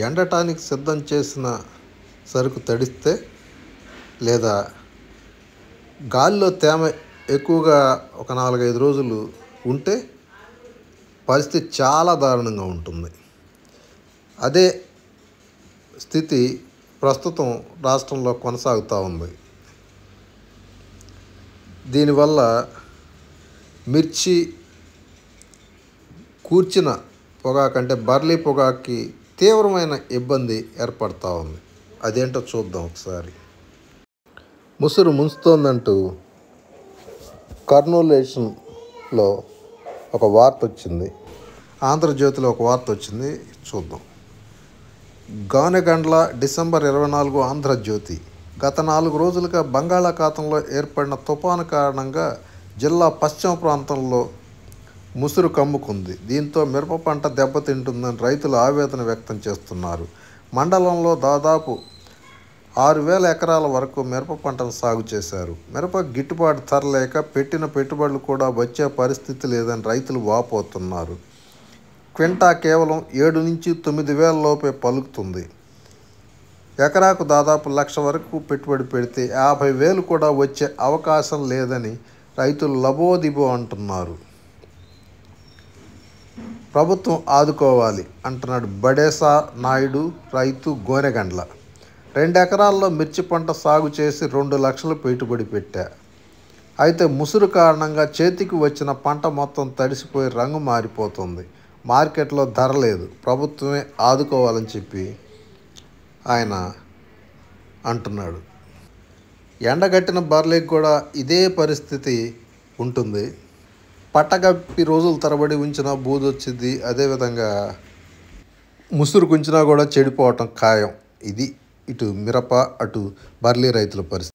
ఎండటానికి సిద్ధం చేసిన సరుకు తడిస్తే లేదా గాలిలో తేమ ఎక్కువగా ఒక 4-5 రోజులు ఉంటే పరిస్థితి చాలా దారుణంగా ఉంటుంది. అదే స్థితి ప్రస్తుతం రాష్ట్రంలో కొనసాగుతూ ఉంది. దీనివల్ల మిర్చి కూర్చిన పొగాకంటే బర్లీ పొగాకి తీవ్రమైన ఇబ్బంది ఏర్పడుతూ ఉంది. అదేంటో చూద్దాం ఒకసారి. ముసురు ముంచుతోందంటూ కర్నూలేషన్లో ఒక వార్త వచ్చింది. ఆంధ్రజ్యోతిలో ఒక వార్త వచ్చింది, చూద్దాం. గోనెగండ్ల డిసెంబర్ 24 ఆంధ్రజ్యోతి. గత 4 రోజులుగా బంగాళాఖాతంలో ఏర్పడిన తుఫాను కారణంగా జిల్లా పశ్చిమ ప్రాంతంలో ముసురు కమ్ముకుంది. దీంతో మిరప పంట దెబ్బతింటుందని రైతులు ఆవేదన వ్యక్తం చేస్తున్నారు. మండలంలో దాదాపు 6,000 ఎకరాల వరకు మిరప పంటను సాగు చేశారు. మిరప గిట్టుబాటు ధర లేక పెట్టిన పెట్టుబడులు కూడా వచ్చే పరిస్థితి లేదని రైతులు వాపోతున్నారు. క్వింటా కేవలం 7,000-9,000 లోపే పలుకుతుంది. ఎకరాకు దాదాపు 1,00,000 వరకు పెట్టుబడి పెడితే 50,000 కూడా వచ్చే అవకాశం లేదని రైతులు లబోదిబో అంటున్నారు. ప్రభుత్వం ఆదుకోవాలి అంటున్నాడు బడేసా నాయుడు, రైతు, గోనెగండ్ల. 2 ఎకరాల్లో మిర్చి పంట సాగు చేసి 2 లక్షలు పెట్టుబడి పెట్టా. అయితే ముసురు కారణంగా చేతికి వచ్చిన పంట మొత్తం తడిసిపోయి రంగు మారిపోతుంది. మార్కెట్లో ధర లేదు. ప్రభుత్వమే ఆదుకోవాలని చెప్పి ఆయన అంటున్నాడు. ఎండగట్టిన బర్రెలకు కూడా ఇదే పరిస్థితి ఉంటుంది. పట్టగప్పి రోజుల తరబడి ఉంచినా బూదొచ్చింది. అదేవిధంగా ముసురు కుంచినా కూడా చెడిపోవటం ఖాయం. ఇది ఇటు మిరప అటు బర్లీ రైతుల పరిస్థితి.